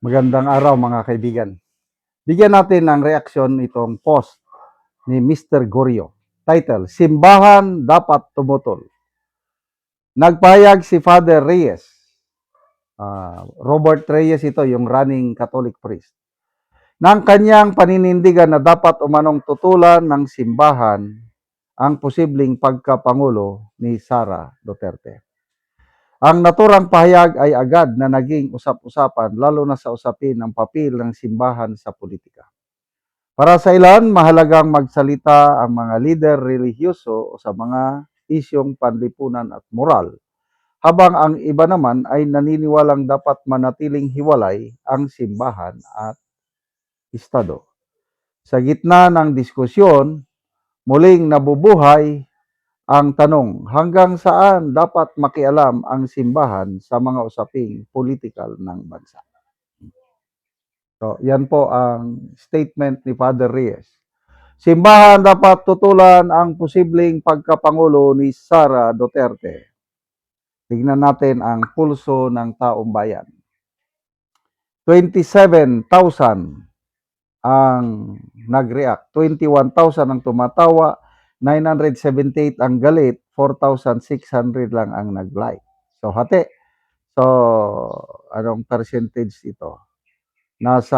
Magandang araw mga kaibigan. Bigyan natin ng reaksyon itong post ni Mr. Gorio. Title, Simbahan Dapat Tumutol. Nagpahayag si Father Reyes. Robert Reyes ito, yung running Catholic priest. Ng kanyang paninindigan na dapat umanong tutulan ng simbahan ang posibleng pagkapangulo ni Sara Duterte. Ang naturang pahayag ay agad na naging usap-usapan lalo na sa usapin ng papel ng simbahan sa politika. Para sa ilan, mahalagang magsalita ang mga lider relihiyoso sa mga isyong panlipunan at moral, habang ang iba naman ay naniniwalang dapat manatiling hiwalay ang simbahan at estado. Sa gitna ng diskusyon, muling nabubuhay ang tanong, hanggang saan dapat makialam ang simbahan sa mga usaping politikal ng bansa? So, yan po ang statement ni Father Reyes. Simbahan dapat tutulan ang posibleng pagkapangulo ni Sara Duterte. Tignan natin ang pulso ng taong bayan. 27,000 ang nag-react, 21,000 ang tumatawa, 978 ang galit, 4,600 lang ang nag-like. So, hati. So, anong percentage ito? Nasa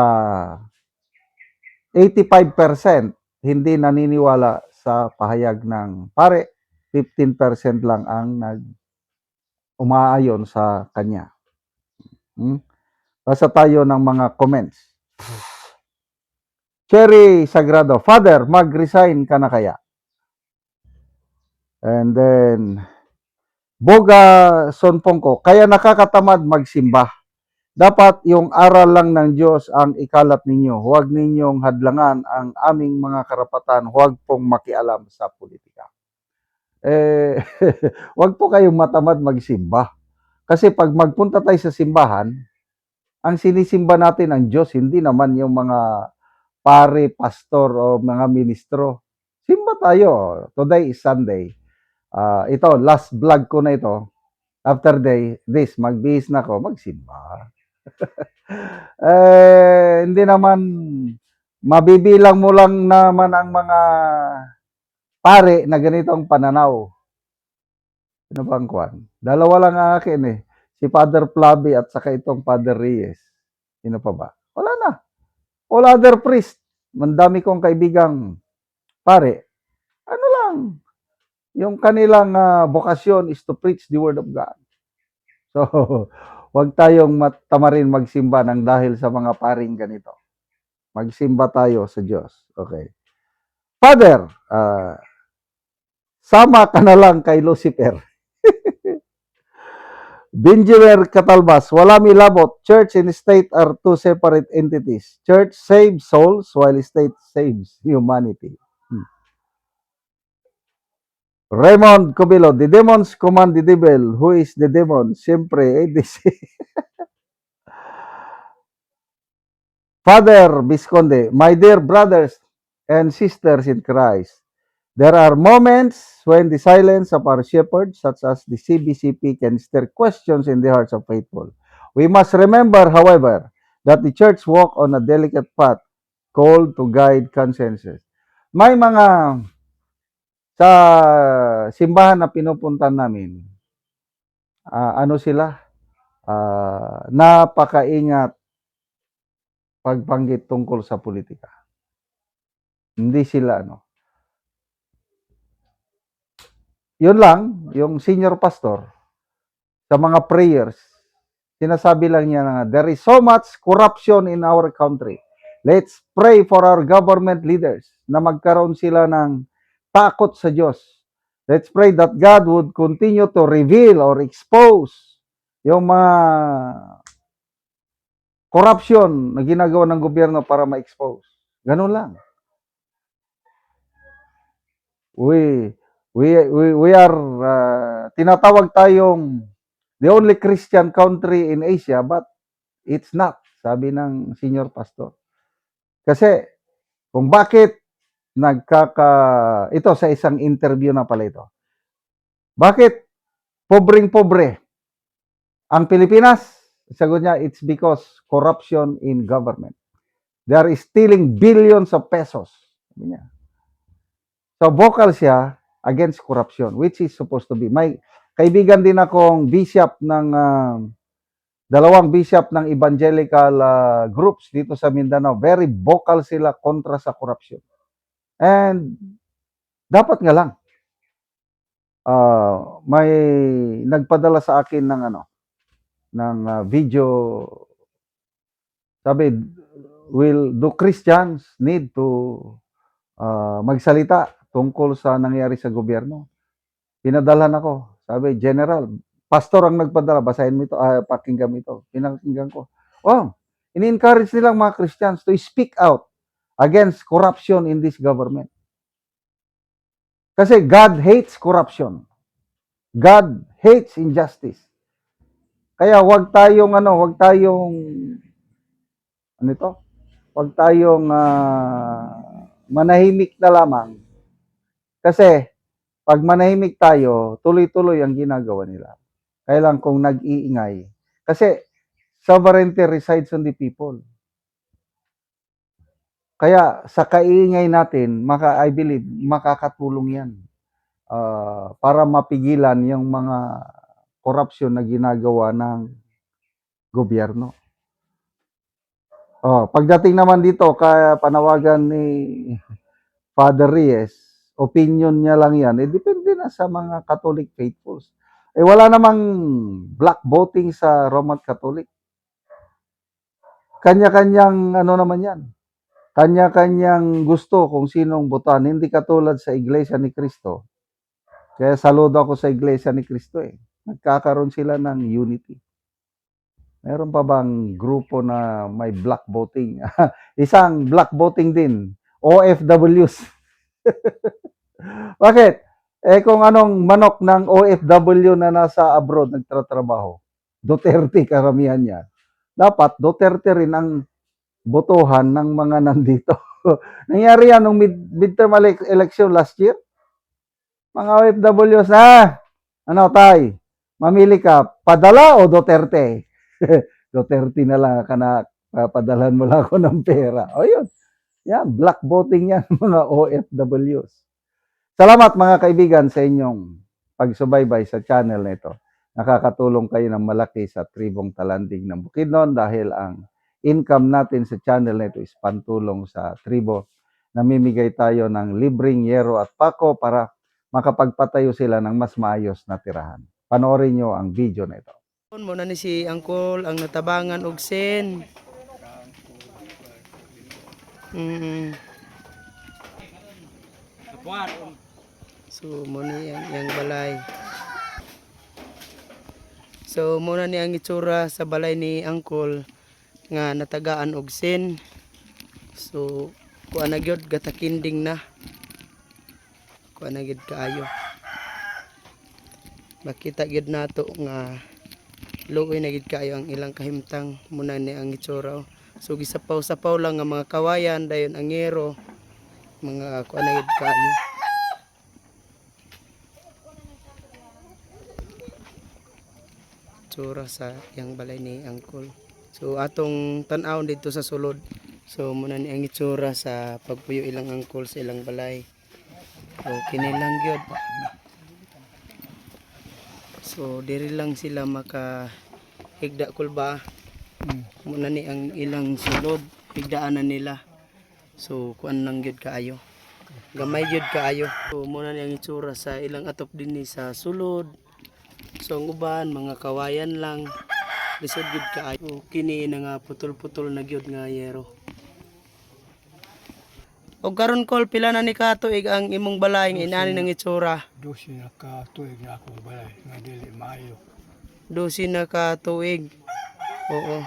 85% hindi naniniwala sa pahayag ng pare, 15% lang ang umaayon sa kanya. Basta tayo ng mga comments. Cherry Sagrado, Father, mag-resign ka na kaya? And then, Boga Sonpongko, kaya nakakatamad magsimba. Dapat yung aral lang ng Diyos ang ikalat ninyo. Huwag ninyong hadlangan ang aming mga karapatan. Huwag pong makialam sa politika. Huwag po kayong matamad magsimba. Kasi pag magpunta tayo sa simbahan, ang sinisimba natin ang Diyos, hindi naman yung mga pare, pastor o mga ministro. Simba tayo. Today is Sunday. Ito, last vlog ko na ito. After this, magbihis na ako, magsimba. Hindi naman, mabibilang mo lang naman ang mga pare na ganitong pananaw. Ano ba ang kwan? Dalawa lang ang akin eh. Si Father Flavi at saka itong Father Reyes. Sino pa ba? Wala na. All other priest. Mandami kong kaibigang pare. Ano lang, yung kanilang bokasyon is to preach the word of God. So, huwag tayong tamarin magsimba ng dahil sa mga paring ganito. Magsimba tayo sa Diyos. Okay. Father, sama ka na lang kay Lucifer. Benjamin Catalbas, wala milabot. Church and state are two separate entities. Church saves souls while state saves humanity. Raymond Cobilo, the demons command the devil. Who is the demon? Siyempre, ADC. Father Visconde, my dear brothers and sisters in Christ, there are moments when the silence of our shepherds, such as the CBCP, can stir questions in the hearts of faithful. We must remember, however, that the church walk on a delicate path called to guide consciences. May mga sa simbahan na pinupuntan namin, ano sila? Napakaingat pagbanggit tungkol sa politika. Hindi sila, Yun lang, yung senior pastor, sa mga prayers, sinasabi lang niya na, there is so much corruption in our country. Let's pray for our government leaders na magkaroon sila ng takot sa Diyos. Let's pray that God would continue to reveal or expose yung mga corruption na ginagawa ng gobyerno para ma-expose. Ganun lang. We are tinatawag tayong the only Christian country in Asia, but it's not, sabi ng senior pastor. Kasi kung bakit ito sa isang interview na pala ito. Bakit pobreng-pobre ang Pilipinas? Sagot niya, it's because corruption in government. They are stealing billions of pesos. Sabi niya. So vocal siya against corruption, which is supposed to be. May kaibigan din akong bishop ng dalawang bishop ng evangelical groups dito sa Mindanao. Very vocal sila kontra sa corruption. And dapat nga lang may nagpadala sa akin ng video. Sabi, do Christians need to magsalita tungkol sa nangyari sa gobyerno? Pinadalhan ako. Sabi, General, pastor ang nagpadala, basahin mo ito, pakinggan mo ito. Pinakinggan ko. Oh, ini-encourage nilang mga Christians to speak out against corruption in this government. Kasi God hates corruption. God hates injustice. Kaya wag tayong manahimik na lamang. Kasi pag manahimik tayo, tuloy-tuloy ang ginagawa nila. Kaya lang kung nag-iingay. Kasi sovereignty resides on the people. Kaya sa kaingay natin, I believe, makakatulong yan para mapigilan yung mga korupsyon na ginagawa ng gobyerno. Pagdating naman dito, kaya panawagan ni Father Reyes, opinion niya lang yan. Depende na sa mga Catholic faithfuls. Wala namang black voting sa Roman Catholic. Kanya-kanyang naman yan. Kanya-kanyang gusto kung sinong botohan. Hindi katulad sa Iglesia ni Cristo. Kaya saludo ako sa Iglesia ni Cristo Nagkakaroon sila ng unity. Meron pa bang grupo na may black voting? Isang black voting din. OFWs. Bakit? Kung anong manok ng OFW na nasa abroad nagtatrabaho, Duterte karamihan niya. Dapat Duterte rin ang botohan ng mga nandito. Nangyari yan nung midterm election last year. Mga OFWs tay, mamili ka, padala o Duterte? Duterte na lang padalhan mo lang ako ng pera. Yun. Yan, black voting yan, mga OFWs. Salamat mga kaibigan sa inyong pagsubaybay sa channel na ito. Nakakatulong kayo ng malaki sa tribong Talanding ng Bukidnon dahil ang income natin sa channel na ito is pantulong sa tribo. Namimigay tayo ng libreng yero at pako para makapagpatayo sila ng mas maayos na tirahan. Panoorin nyo ang video na ito. Muna ni si Angkol ang natabangan og sen. So muna yang balay. So muna ni ang itsura sa balay ni Angkol nga natagaan og sen. So kuan na gyud gatakinding na. Kuan na gyud kaayo. Makita gyud nato nga luoy na gid kaayo ang ilang kahimtang muna ni ang itsura. So gisapaw-sapaw lang nga mga kawayan dayon ang ngero mga kuan na gid kaayo. Itsura sa yang balay ni Angkol. So atong tan-aw dito sa sulod. So muna ni ang itsura sa pagpuyo ilang angkol sa ilang balay. So kini lang gyud. So diri lang sila maka higda kulba. Muna ni ang ilang sulod, higdaan na nila. So kuan lang gyud kaayo. Gamay gyud kaayo. So muna ni ang itsura sa ilang atop dinhi sa sulod. So ang uban mga kawayan lang. Lisod gyud kaayo. So, kini na nga putol-putol na gyud nga yero. Og karon Kol pila na ni katuig ang imong balay nga inani ng itsura? 12 na ka tuig na akong balay nga dili maayo. 12 na katuig. Oo.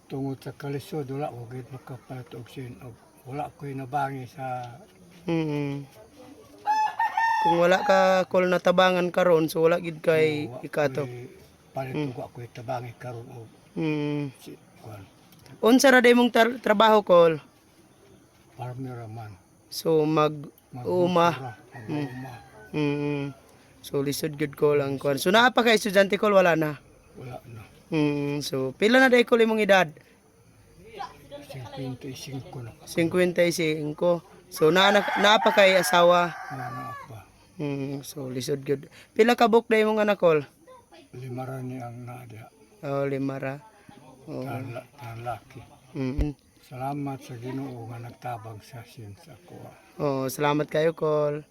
Tungod sa kalisod wala ko gid makapalit og sin og wala ko nabangi sa Kung wala ka Kol natabangan karon so wala gid kay ikato. Palit ko ako tabangi karon og kuan Unsa ra day mong trabaho Kol? farmer man. So uma. Uma. So lisod gud Kol ang kuan. So naa pa ka estudyante Kol wala na. wala na. So pila na day kol imong edad? 55 na. 55. So naa pa kay asawa. Ano pa. So lisod gyud. Pila ka book day imong anak kol? 5 ra ni ang nadia. Oh, 5 ra. Oh. Laki. Mm. Salamat sa Ginoo nga nagtabang sa sin sa kuha. Oh, salamat kayo kol.